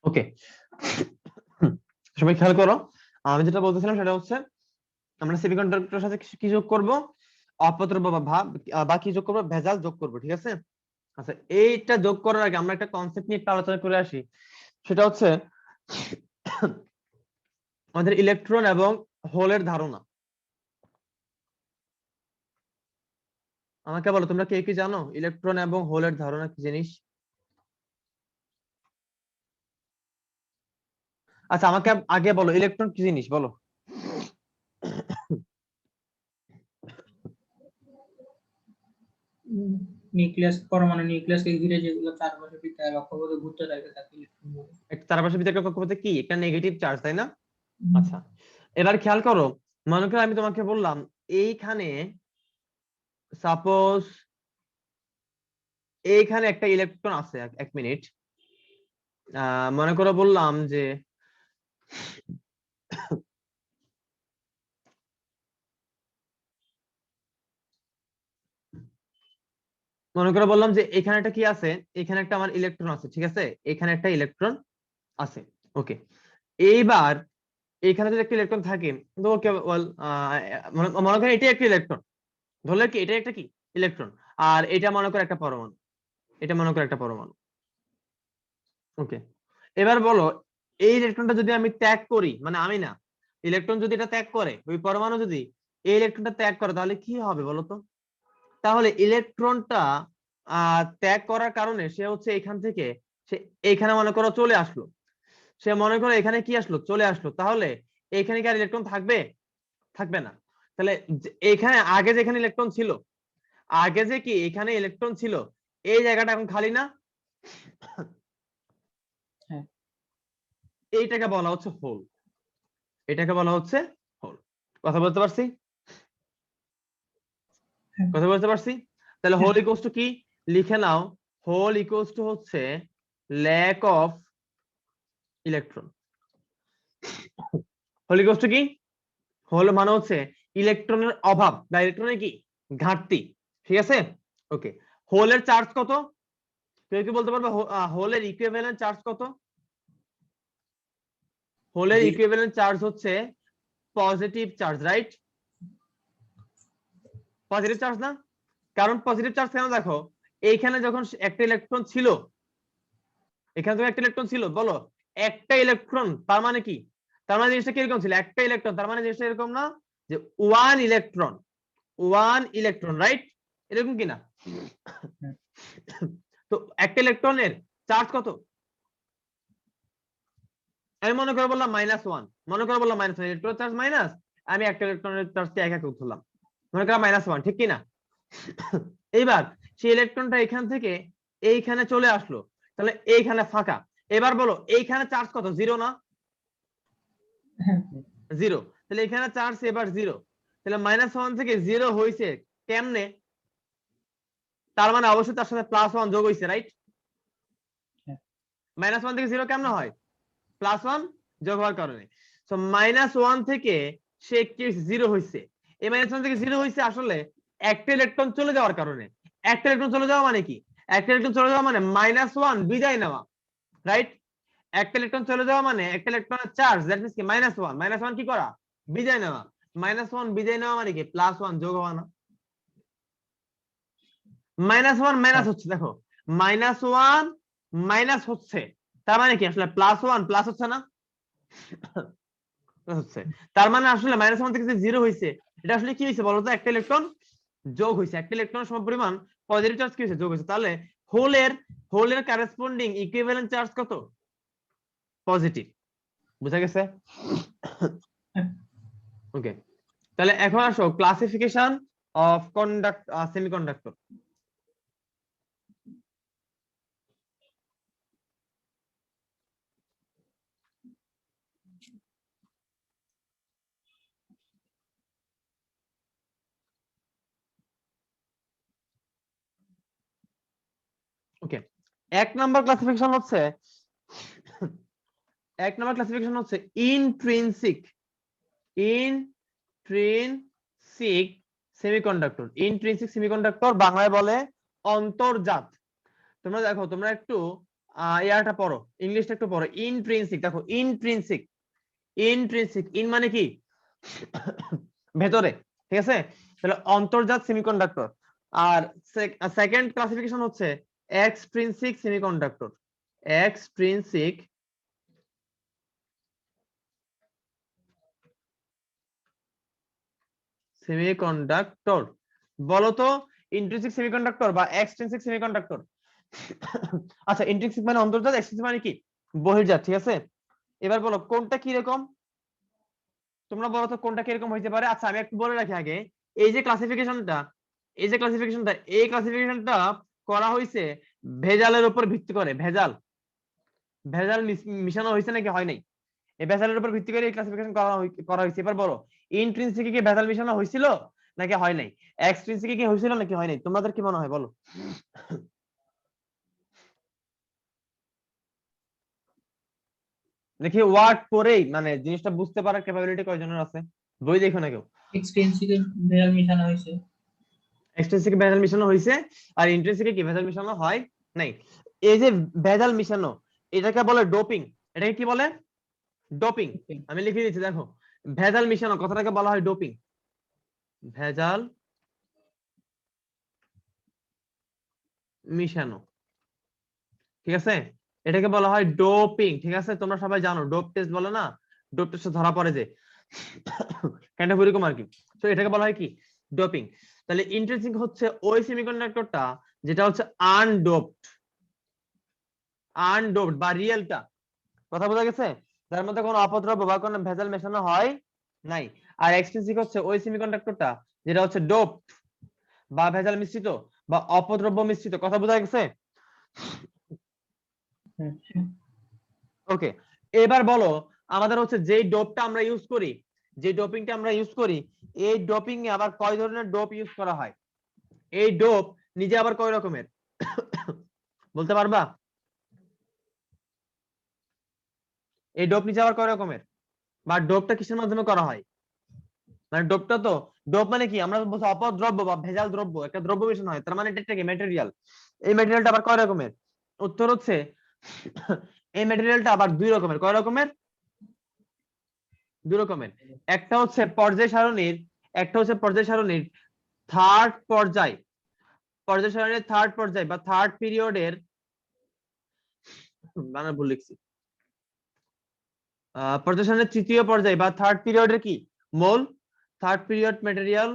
ওকে, সবাই খেয়াল করো, আমি যেটা বলতেছিলাম সেটা হচ্ছে আমরা সেমিকন্ডাক্টরের সাথে কি যোগ করব? অপদ্রব্য বা ভাব বা কি যোগ করব? ভেজাল যোগ করব, ঠিক আছে? আচ্ছা, এইটা যোগ করার আগে আমরা একটা কনসেপ্ট নিয়ে একটু আলোচনা করে আসি। সেটা হচ্ছে আমাদের ইলেকট্রন এবং হোলের ধারণা। আমাকে বলো, তোমরা কে কি জানো ইলেকট্রন এবং হোলের ধারণা কি জিনিস? আচ্ছা, আমাকে আগে বলো ইলেকট্রন কি জিনিস, বলো। নিউক্লিয়াস, পরমাণু নিউক্লিয়াসকে ঘিরে যেগুলো চারপাশে বৃত্তাকার কক্ষপথে ঘুরতে থাকে তাকে ইলেকট্রন বলে। একটা চারপাশে ভিতরে কক্ষপথে কি একটা নেগেটিভ চার্জ, তাই না? আচ্ছা, এবার খেয়াল করো, মনে করো আমি তোমাকে বললাম এইখানে সাপোজ এইখানে একটা ইলেকট্রন আছে, এক মিনিট, মনে করো বললাম যে মনে করে বললাম যে এখানে একটা কি আছে, এখানে একটা আমার ইলেকট্রন আছে, ঠিক আছে, এখানে একটা ইলেকট্রন আছে। ওকে, এইবার এখানে যদি একটা ইলেকট্রন থাকে, তো ওকে মনে করেন এটা একটা ইলেকট্রন, ধরলে কি এটা একটা কি ইলেকট্রন, আর এটা মনে করে একটা পরমাণু, এটা মনে করে একটা পরমাণু। ওকে, এবার বলো এই ইলেকট্রনটা যদি আমি ত্যাগ করি, মানে আমি না, ইলেকট্রন যদি এটা ত্যাগ করে, ওই পরমাণু যদি এই ইলেকট্রনটা ত্যাগ করে, তাহলে কি হবে বলতো? তাহলে ইলেকট্রনটা ত্যাগ করার কারণে সে হচ্ছে এখান থেকে সে এখানে মনে করো চলে আসলো, সে মনে করো এখানে কি আসলো, চলে আসলো, তাহলে এখানে কি আর ইলেকট্রন থাকবে? থাকবে না। তাহলে এখানে আগে যেখানে ইলেকট্রন ছিল, আগে যে কি এখানে ইলেকট্রন ছিল, এই জায়গাটা এখন খালি না? হ্যাঁ, এইটাকে বলা হচ্ছে হোল, এটাকে বলা হচ্ছে হোল। কথা বলতে পারছি? কথা বলতে পারছি? তাহলে হোল ইকুয়ালস টু কি? লিখে নাও, হোল ইকুয়ালস টু হচ্ছে lack of electron. Hole equals to কি? হোল মানে হচ্ছে ইলেকট্রনের অভাব বা ইলেকট্রনের কি ঘাটতি, ঠিক আছে? ওকে, হোলের চার্জ কত? কেউ কি বলতে পারবে হোলের ইকুইভ্যালেন্ট চার্জ কত? হোলের ইকুইভ্যালেন্ট চার্জ হচ্ছে positive charge, right? Positive charge না? কারণ পজিটিভ চার্জ কেন, দেখো এইখানে যখন একটা ইলেকট্রন ছিল, এখানে যখন একটা ইলেকট্রন ছিল, বলো একটা ইলেকট্রন তার মানে কি? তার মানে জিনিসটা কিরকম ছিল? একটা ইলেকট্রন তার মানে জিনিসটা এরকম না যে one electron, one electron, right? এরকম কি না? তো একটা ইলেকট্রনের চার্জ কত? আমি মনে করে বললাম -1, মনে করে বললাম -1, ইলেকট্রন চার্জ মাইনাস, আমি একটা ইলেকট্রনের চার্জকে এক এক ধরলাম, মনে করা -1, ঠিক কি না? এইবার সেই ইলেকট্রনটা এখান থেকে এইখানে চলে আসলো, তাহলে এইখানে ফাঁকা। এবার বলো এইখানে চার্জ কত? জিরো না? জিরো। তাহলে এখানে চার্জ এবার জিরো, তাহলে -1 থেকে জিরো হয়েছে কেমনে? তার মানে অবশ্যই তার সাথে +1 যোগ হয়েছে, রাইট? -1 থেকে জিরো কেমনে হয়? +1 যোগ হওয়ার কারণে। সো -1 থেকে সে কি জিরো হয়েছে, এই -1 থেকে জিরো হয়েছে আসলে একটা ইলেকট্রন চলে যাওয়ার কারণে। একটা ইলেকট্রন চলে যাওয়া মানে কি? একটা ইলেকট্রন চলে যাওয়া মানে -1 বিদায় নেওয়া, রাইট? একটা ইলেকট্রন চলে যাওয়া মানে একটা ইলেকট্রনের চার্জ, দ্যাট মিন্স কি -1, -1 কি করা? বিদায় নেওয়া। -1 বিদায় নেওয়া মানে কি? +1 যোগ হওয়া না? -1 মাইনাস হচ্ছে, দেখো -1 মাইনাস হচ্ছে, তার মানে কি আসলে +1 প্লাস হচ্ছে না? হচ্ছে। তার মানে আসলে -1 থেকে যে জিরো হয়েছে, এটা আসলে কি হয়েছে বলতো? একটা ইলেকট্রন যোগ হয়েছে, একটা ইলেকট্রন সমপরিমাণ পজিটিভ চার্জ কি হয়েছে? যোগ হয়েছে। তাহলে হোলের হোলের কারেসপন্ডিং ইকুইভ্যালেন্ট চার্জ কত? পজিটিভ। বুঝা গেছে? ওকে, তাহলে এখন আসো ক্লাসিফিকেশন অফ সেমিকন্ডাক্টর। ওকে, এক নাম্বার ক্লাসিফিকেশন হচ্ছে intrinsic intrinsic semiconductor. Intrinsic semiconductor বাংলায় বলে অন্তর্জাত। তোমরা দেখো, তোমরা একটু ইয়াটা পড়ো, ইংলিশটা একটু পড়ো। ইনট্রিনসিক, দেখো ইনট্রিনসিক, ইনট্রিনসিক ইন মানে কি ভেতরে, ঠিক আছে? তাহলে অন্তর্জাত সেমিকন্ডাক্টর। আর সেকেন্ড ক্লাসিফিকেশন হচ্ছে এক্সট্রিনসিক সেমিকন্ডাক্টর। এক্সট্রিনসিক সেমিকন্ডাক্টর, বলো তো ইন্ট্রিনসিক সেমিকন্ডাক্টর বা এক্সট্রিনসিক সেমিকন্ডাক্টর? আচ্ছা, ইন্ট্রিনসিক মানে অন্তর্জাত, এক্সট্রিনসিক মানে কি বহির্জাত, ঠিক আছে? এবার বলো কোনটা কি রকম, তোমরা বলো তো কোনটা কি রকম হইতে পারে। আচ্ছা আমি একটু বলে রাখি আগে, এই যে ক্লাসিফিকেশনটা, এই ক্লাসিফিকেশনটা করা হয়েছে ভেজালের উপর ভিত্তি করে। ভেজাল, ভেজাল মিশানো হয়েছে নাকি হয় নাই, এই ভেজালের উপর ভিত্তি করে এই ক্লাসিফিকেশন করা হয়েছে। এবার বলো ইনট্রিনসিকে কি ভেজাল মিশানো হয়েছিল নাকি হয় নাই, এক্সট্রিনসিকে কি হয়েছিল নাকি হয় নাই, তোমাদের কি মনে হয় বলো? দেখি ওয়ার্ড পরেই মানে জিনিসটা বুঝতে পারার ক্যাপাবিলিটি কয়জনের আছে, বই দেখো না কেউ। এক্সটেন্সিকে ভেজাল মিশানো হয়েছে। এক্সট্রিনসিকে ভেজাল মিশানো হয়েছে আর ইন্ট্রিনসিকে কি ভেজাল মিশানো হয় নাই। এই যে ভেজাল মিশানো, এটাকে বলে ডোপিং। এটাকে কি বলে? ডোপিং। আমি লিখে দিচ্ছি দেখো, ভেজাল মিশানো কথাটাকে বলা হয় ডোপিং। ভেজাল মিশানো, ঠিক আছে, এটাকে বলা হয় ডোপিং, ঠিক আছে? তোমরা সবাই জানো ডোপ টেস্ট বলে না, ডোপ টেস্টে ধরা পড়ে যে ক্যান্টারবুরি কুমার কি, তো এটাকে বলা হয় কি ডোপিং। তাহলে ইন্ট্রিনসিক হচ্ছে ওই সেমিকন্ডাক্টরটা যেটা হচ্ছে আনডোপড, আনডোপড বা রিয়েলটা, কথা বোঝা গেছে, যার মধ্যে কোনো অপদ্রব্য বা কোনো ভেজাল মেশানো হয় নাই। আর এক্সট্রিনসিক হচ্ছে ওই সেমিকন্ডাক্টরটা যেটা হচ্ছে ডোপ বা ভেজাল মিশ্রিত বা অপদ্রব্য মিশ্রিত, কথা বোঝা গেছে? ওকে, এবার বলো আমাদের হচ্ছে যে ডোপটা আমরা ইউজ করি, যে ডোপিংটা আমরা ইউজ করি, এই ডোপিং এ আবার কয় ধরনের ডোপ ইউজ করা হয়? এই ডোপ নিজে আবার কয় রকমের বলতে পারবা? এই ডোপ নিজে আবার কয় রকমের, বা ডোপটা কিসের মাধ্যমে করা হয়? মানে ডোপটা তো, ডোপ মানে কি আমরা বলছি অপদ্রব্য বা ভেজাল দ্রব্য, একটা দ্রব্য মেশানো হয়, তার মানে এটা কি ম্যাটেরিয়াল। এই ম্যাটেরিয়ালটা আবার কয় রকমের? উত্তর হচ্ছে এই ম্যাটেরিয়ালটা আবার দুই রকমের। কয় রকমের? দুই রকমের। একটা হচ্ছে পর্যায় সারণীর, একটা হচ্ছে পর্যায় সারণীর থার্ড পর্যায়, পর্যায় সারণীর থার্ড পর্যায় বা থার্ড পিরিয়ডের, বানান ভুল লিখছি, পর্যায় সারণীর তৃতীয় পর্যায় বা থার্ড পিরিয়ডের কি মোল, থার্ড পিরিয়ড ম্যাটেরিয়াল,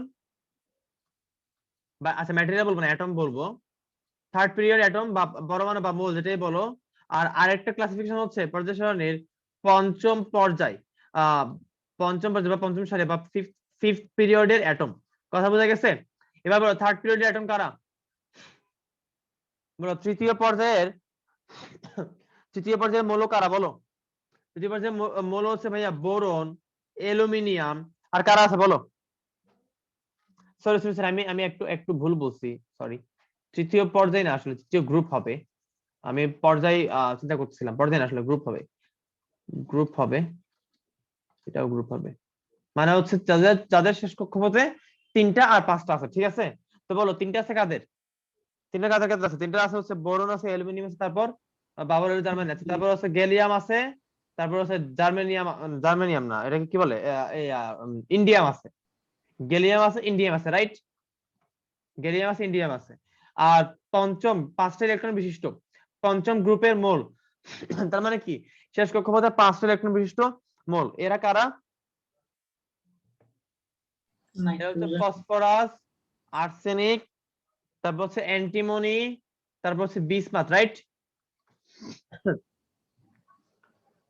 বা আচ্ছা ম্যাটেরিয়াল বলবো না, অ্যাটম বলবো, থার্ড পিরিয়ড অ্যাটম বা পরমাণু বা মোল যেটাই বলো। আর আরেকটা ক্লাসিফিকেশন হচ্ছে পর্যায় সারণীর পঞ্চম পর্যায়, পঞ্চম পর্যায় বা পঞ্চম সারি বা ফিফথ পিরিয়ডের অ্যাটম, কথা বোঝা গেছে? এবার বলো থার্ড পিরিয়ডের অ্যাটম কারা, বলো তৃতীয় পর্যায়ের, তৃতীয় পর্যায়ের মৌল কারা বলো? তৃতীয় পর্যায়ের মৌল হচ্ছে ভাইয়া বোরন, অ্যালুমিনিয়াম, আর কারা আছে বলো? সরি সরি স্যার, আমি আমি একটু একটু ভুল বলছি, সরি। তৃতীয় পর্যায়ে না, আসলে তৃতীয় গ্রুপ হবে। আমি পর্যায় চিন্তা করতেছিলাম, পর্যায়ে না আসলে গ্রুপ হবে, গ্রুপ হবে, এটাও গ্রুপ হবে। মানে হচ্ছে যাদের যাদের শেষ কক্ষপথে তিনটা আর পাঁচটা আছে, ঠিক আছে? তো বলো তিনটা আছে কাদের, তিনটা কাদের কাদের আছে? তিনটা আছে হচ্ছে বোরন আছে, অ্যালুমিনিয়াম আছে, তারপর বাবল জার্মানি আছে, তারপর হচ্ছে গ্যালিয়াম আছে, তারপর হচ্ছে জার্মেনিয়াম, জার্মেনিয়াম না এটাকে কি বলে, ইন্ডিয়াম আছে, গ্যালিয়াম আছে, ইন্ডিয়াম আছে, রাইট? গ্যালিয়াম আছে, ইন্ডিয়াম আছে। আর পঞ্চম পাঁচটা ইলেকট্রন বিশিষ্ট পঞ্চম গ্রুপের মোল তার মানে কি শেষ কক্ষপথে পাঁচটা ইলেকট্রন বিশিষ্ট মোল, এরা কারা? এরা হচ্ছে নাইট্রোজেন। ফসফরাস, আর্সেনিক, তারপর হচ্ছে অ্যান্টিমনি, তারপর হচ্ছে বিসমাথ, রাইট?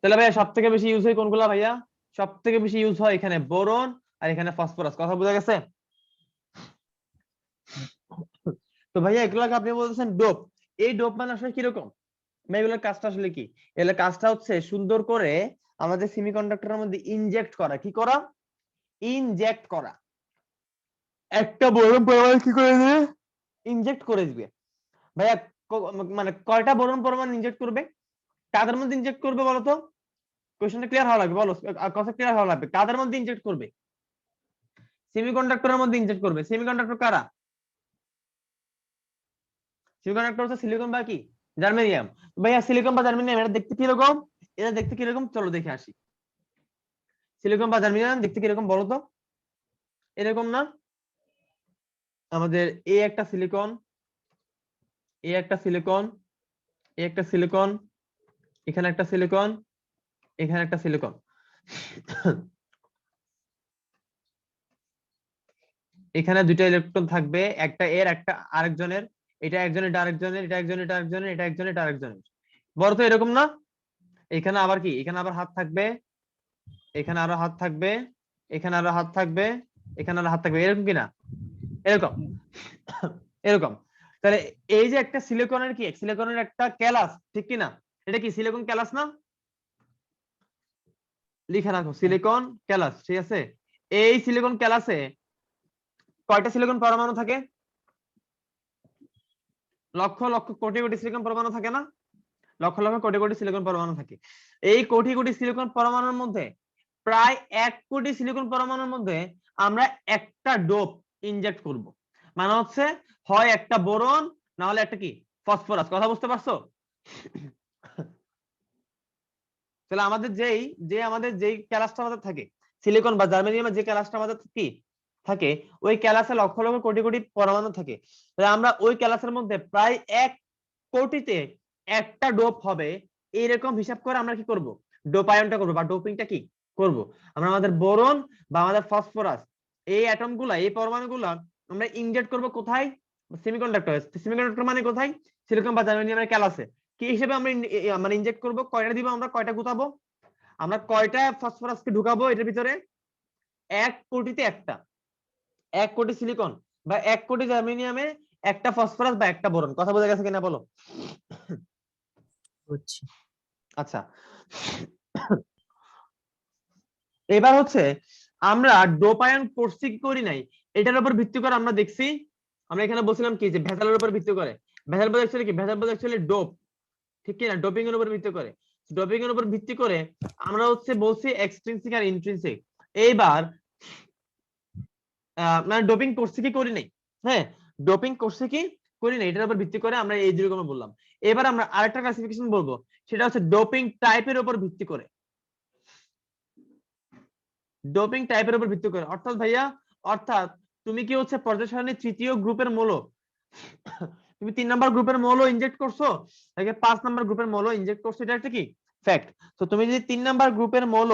তাহলে ভাইয়া সব থেকে বেশি ইউজ হয় কোনগুলা ভাইয়া? সব থেকে বেশি ইউজ হয় এখানে বোরন আর এখানে ফসফরাস, কথা বোঝা গেছে? তো ভাইয়া এগুলাকে আপনি বলতেছেন ডোপ, এই ডোপ মানে আসলে কিরকম? এগুলোর কাজটা আসলে কি? এগুলোর কাজটা হচ্ছে সুন্দর করে আমাদের সেমিকন্ডাক্টরের মধ্যে ইনজেক্ট করা। কি করা? ইনজেক্ট করা। একটা বোরন পরমাণু কি করে দিবে? ইনজেক্ট করে দিবে। ভাইয়া মানে কয়টা বোরন পরমাণু ইনজেক্ট করবে? কাদের মধ্যে ইনজেক্ট করবে বলো তো? কোশ্চেনটা ক্লিয়ার হওয়া লাগবে, বলো কথা ক্লিয়ার হওয়া লাগবে, কাদের মধ্যে ইনজেক্ট করবে? সেমিকন্ডাক্টরের মধ্যে ইনজেক্ট করবে। সেমিকন্ডাক্টর কারা? সেমিকন্ডাক্টর হচ্ছে সিলিকন বা কি জার্মেনিয়াম। ভাইয়া সিলিকন বা জার্মেনিয়াম এটা দেখতে কিরকম? এটা দেখতে কিরকম চলো দেখে আসি। সিলিকন বা জার্মেনিয়াম দেখতে কিরকম বলো তো? এরকম না? আমাদের এ একটা সিলিকন, এ একটা সিলিকন, এ একটা সিলিকন, এখানে একটা সিলিকন, এখানে একটা সিলিকন। এখানে দুইটা ইলেকট্রন থাকবে, একটা এর একটা আরেকজনের, এটা একজনের এটা আরেকজনের, এটা একজনের এটা আরেকজনের, এটা একজনের এটা আরেকজনের। বড় তো এরকম না? এখানে আবার কি, এখানে আবার হাত থাকবে, এখানে আরো হাত থাকবে, এখানে আরো হাত থাকবে, এখানে আরো হাত থাকবে, এরকম কিনা? এরকম এরকম। তাহলে এই যে একটা সিলিকনের কি, সিলিকনের একটা ক্যালাস, ঠিক কিনা? এটা কি সিলিকন ক্যালাস না? লিখে রাখো সিলিকন ক্যালাস, ঠিক আছে? এই সিলিকন ক্যালাসে কয়টা সিলিকন পরমাণু থাকে? লক্ষ লক্ষ কোটি কোটি সিলিকন পরমাণু থাকে না? লক্ষ লক্ষ কোটি কোটি সিলিকন পরমাণু থাকে। এই কোটি কোটি সিলিকন পরমাণুর মধ্যে প্রায় 1 কোটি সিলিকন পরমাণুর মধ্যে আমরা একটা ডোপ ইনজেক্ট করব। মানে হচ্ছে হয় একটা বোরন, না হলে একটা কি ফসফরাস। কথা বুঝতে পারছো? তাহলে আমাদের যেই ক্যালাসটা আমাদের থাকে, সিলিকন বা জার্মেনিয়ামের যে ক্যালাসটা আমাদের কি থাকে, ওই ক্যালাসে লক্ষ লক্ষ কোটি কোটি পরমাণু থাকে। তাহলে আমরা ওই ক্যালাসের মধ্যে প্রায় 1 কোটিতে একটা ডোপ হবে, এইরকম হিসাব করে আমরা কি করব, ডোপায়নটা করব বা ডোপিংটা কি করব। আমরা আমাদের বোরন বা আমাদের ফসফরাস, এই অ্যাটম গুলা, এই পরমাণু গুলা আমরা ইনজেক্ট করব কোথায়? সেমিকন্ডাক্টর। সেমিকন্ডাক্টর মানে কোথায়? সিলিকন বা জার্মেনিয়ামের ক্যালাসে। কি হিসেবে আমরা মানে ইনজেক্ট করব? কয়টা দিব আমরা, কয়টা গুতাবো আমরা, কয়টা ফসফরাসকে ঢুকাবো এটার ভিতরে? 1 কোটিতে একটা। 1 কোটি সিলিকন বা 1 কোটি জার্মেনিয়ামে একটা ফসফরাস বা একটা বোরন। কথা বোঝা গেছে কিনা বলো? বুঝছি। আচ্ছা, এবার হচ্ছে আমরা ডোপায়ন করছি কি করি নাই, এটার উপর ভিত্তি করে আমরা দেখছি। আমরা এখানে বলছিলাম কি যে ভেজালের উপর ভিত্তি করে। ভেজাল বলতে অ্যাকচুয়ালি কি? ভেজাল বলতে অ্যাকচুয়ালি ডোপ, ঠিক কি না? ডোপিং এর উপর ভিত্তি করে, ডোপিং এর উপর ভিত্তি করে আমরা হচ্ছে বলছি এক্সট্রিনসিক আর ইন্ট্রিনসিক। এইবার মানে ডোপিং করছে কি করি নাই, হ্যাঁ ডোপিং করছে কি করি নাই, এটার উপর ভিত্তি করে আমরা এই যেরকম বললাম। এবার আমরা আরেকটা ক্লাসিফিকেশন বলবো, সেটা হচ্ছে ডোপিং টাইপের উপর ভিত্তি করে। ডোপিং টাইপের উপর ভিত্তি করে অর্থাৎ ভাইয়া, অর্থাৎ তুমি কি হচ্ছে পর্যায় সারণীর 3য় গ্রুপের মৌল, তুমি 3 নাম্বার গ্রুপের মৌল ইনজেক্ট করছো, নাকি 5 নাম্বার গ্রুপের মৌল ইনজেক্ট করছো, এটা একটা কি ফ্যাক্ট। তো তুমি যদি 3 নাম্বার গ্রুপের মৌল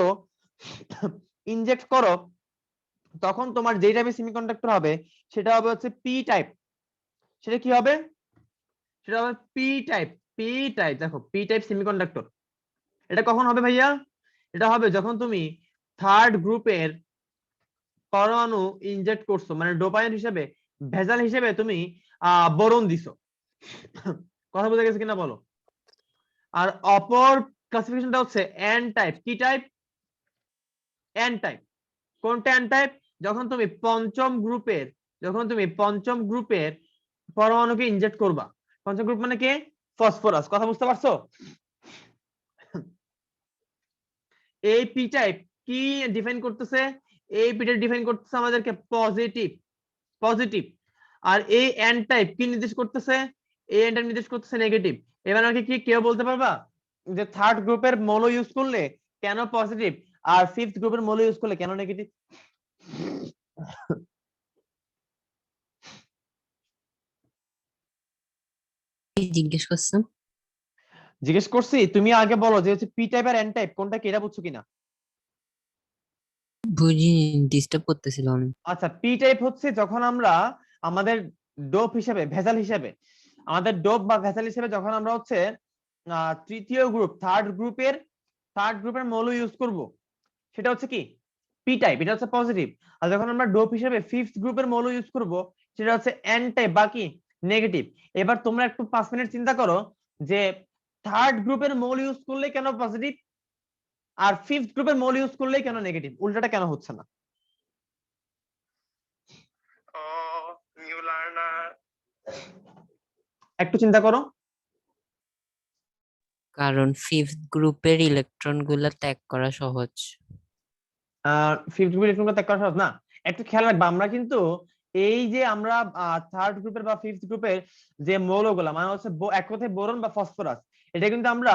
ইনজেক্ট করো, তখন তোমার যেই টাইপের সেমিকন্ডাক্টর হবে সেটা হবে হচ্ছে পি টাইপ। সেটা কি হবে? সেটা হবে পি টাইপ। পি টাইপ, দেখো পি টাইপ সেমিকন্ডাক্টর। এটা কখন হবে ভাইয়া? এটা হবে যখন তুমি 3rd গ্রুপের পরমাণু ইনজেক্ট করছো, মানে ডোপাইন হিসেবে, ভেজাল হিসেবে তুমি বোরন দিছো। কথা বোঝা গেছে কিনা বলো? আর অপর ক্লাসিফিকেশনটা হচ্ছে এন টাইপ। কি টাইপ? N type. কোনটা এন টাইপ? যখন তুমি পঞ্চম গ্রুপের পরমাণুকে ইনজেক্ট করবা। পঞ্চম গ্রুপ মানে কি? ফসফরাস। কথা বুঝতে পারছো? এই পি টাইপ কি ডিফাইন করতেছে? এই পি টাইপ ডিফাইন করতেছে আমাদেরকে পজিটিভ, পজিটিভ। আর এই এন টাইপ কি নির্দেশ করতেছে? এই এন টাইপ নির্দেশ করতেছে নেগেটিভ। এবার আমাকে কি কেউ বলতে পারবা যে 3rd গ্রুপের মৌল ইউজ করলে কেন পজিটিভ, আর 5th গ্রুপের মৌল ইউজ করলে কেন নেগেটিভ? কি জিজ্ঞেস করছেন? জিজ্ঞেস করছি, তুমি আগে বলো যে হচ্ছে পি টাইপ আর এন টাইপ কোনটা কি, এটা বুঝছো কিনা? বুঝিনি, ডিস্টার্ব করতেছিল অনেক। আচ্ছা, পি টাইপ হচ্ছে যখন আমরা আমাদের ডোপ হিসেবে, ভেজাল হিসেবে, আমাদের ডোপ বা ভেজাল হিসেবে যখন আমরা হচ্ছে 3য় গ্রুপ, 3rd গ্রুপের মৌল ইউজ করব, সেটা হচ্ছে কি পি টাইপ, এটা হচ্ছে পজিটিভ। আর যখন আমরা ডোপ হিসেবে 5th গ্রুপের মৌল ইউজ করব, সেটা হচ্ছে এন টাইপ বা কি নেগেটিভ। এবার তোমরা একটু 5 মিনিট চিন্তা করো যে 3rd গ্রুপের মৌল ইউজ করলে কেন পজিটিভ, আর 5th গ্রুপের মৌল ইউজ করলে কেন নেগেটিভ, উল্টাটা কেন হচ্ছে না? একটু চিন্তা করো। কারণ 5th গ্রুপের ইলেকট্রন গুলা ত্যাগ করা সহজ। 5th গ্রুপের ইলেকট্রনগুলো ত্যাগ করা সহজ না। একটু খেয়াল রাখবা, আমরা কিন্তু এই যে আমরা থার্ড গ্রুপের বা ফিফথ গ্রুপের যে মৌলগুলা মানে হচ্ছে এক কথায় বোরন বা ফসফরাস, এটা কিন্তু আমরা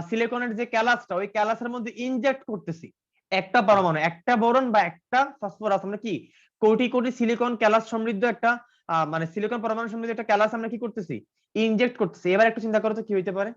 সিলিকনের যে ক্যালাসটা ওই ক্যালাসের মধ্যে ইনজেক্ট করতেছি একটা পরমাণু, একটা বোরন বা একটা ফসফরাস আমরা কি কোটি কোটি সিলিকন ক্যালাস সমৃদ্ধ একটা মানে সিলিকন পরমাণু সমৃদ্ধ একটা ক্যালাস আমরা কি করতেছি, ইনজেক্ট করতেছি। এবার একটু চিন্তা করো তো কি হইতে পারে।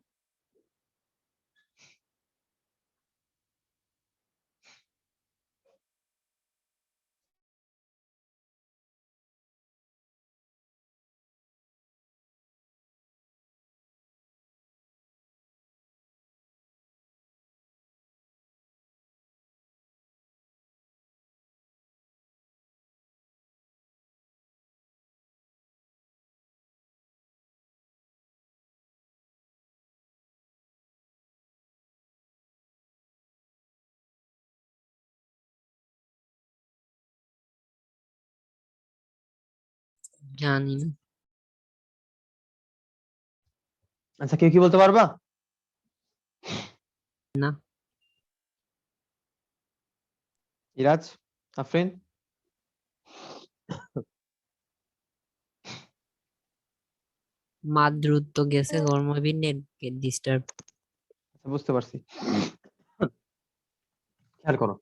জানি না। আচ্ছা কেউ কি বলতে পারবা? না। ইরাজ, আফরিন? মাদ্রুত তো গেছে গরমবিন নেট ডিস্টার্ব। বুঝতে পারছি, খেয়াল করো।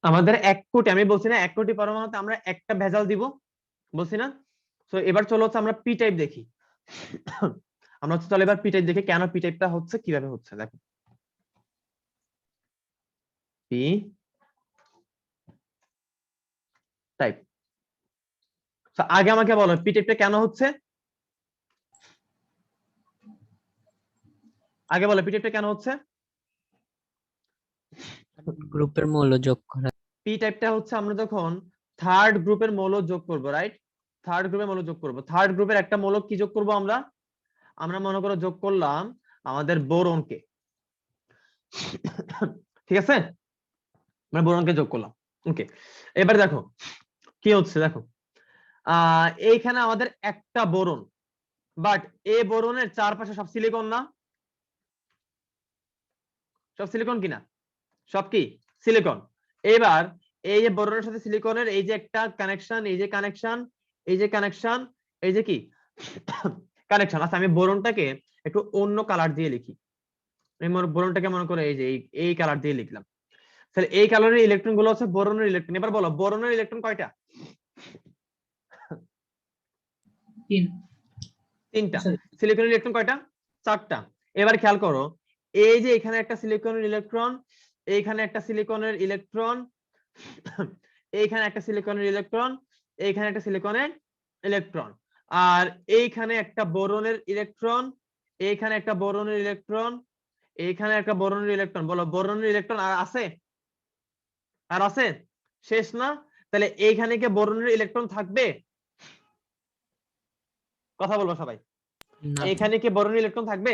আমাদের 1 কোটি, আমি বলছি না 1 কোটি পরমাণুতে আমরা একটা ভেজাল দিব, বলছি না? তো এবার চলো হচ্ছে আমরা পি টাইপ দেখি। আমরা হচ্ছে চলো এবার পি টাইপ দেখি কেন পি টাইপটা হচ্ছে, কিভাবে হচ্ছে। দেখো পি টাইপ, আগে আমাকে বলো পি টাইপটা কেন হচ্ছে, আগে বলো পি টাইপটা কেন হচ্ছে। গ্রুপের মৌল যোগ করা। পি টাইপটা হচ্ছে আমরা যখন থার্ড গ্রুপের মৌল যোগ করব, রাইট? থার্ড গ্রুপের মৌল যোগ করব, থার্ড গ্রুপের একটা মৌল কি যোগ করব আমরা, আমরা মনে করো যোগ করলাম আমাদের বোরনকে, ঠিক আছে? আমরা বোরনকে যোগ করলাম, ওকে। এবার দেখো কি হচ্ছে, দেখো এইখানে আমাদের একটা বোরন, বাট এই বোরনের চারপাশে সব সিলিকন না, সব সিলিকন কিনা, সব কি সিলিকন। এবার এই যে বোরনের সাথে সিলিকনের এই যে একটা কানেকশন, এই যে কানেকশন, এই যে কানেকশন, এই যে কি কানেকশন। আচ্ছা আমি বোরনটাকে একটু অন্য কালার দিয়ে লিখি, আমি বোরনটাকে মনে করে এই যে এই কালার দিয়ে লিখলাম। তাহলে এই কালারের ইলেকট্রন গুলো হচ্ছে বোরনের ইলেকট্রন। এবার বলো বোরনের ইলেকট্রন কয়টা? 3। তিনটা। সিলিকনের ইলেকট্রন কয়টা? 4টা। এবার খেয়াল করো এই যে এখানে একটা সিলিকনের ইলেকট্রন, এইখানে একটা সিলিকনের ইলেকট্রন, এইখানে একটা সিলিকনের ইলেকট্রন, এইখানে একটা সিলিকনের ইলেকট্রন, আর এইখানে একটা বোরনের ইলেকট্রন, এইখানে একটা বোরনের ইলেকট্রন, এইখানে একটা বোরনের ইলেকট্রন। বলো বোরনের ইলেকট্রন আর আছে? আর আছে? শেষ না? তাহলে এইখানে কি বোরনের ইলেকট্রন থাকবে? কথা বলবো সবাই। না। এখানে কি বোরনের ইলেকট্রন থাকবে?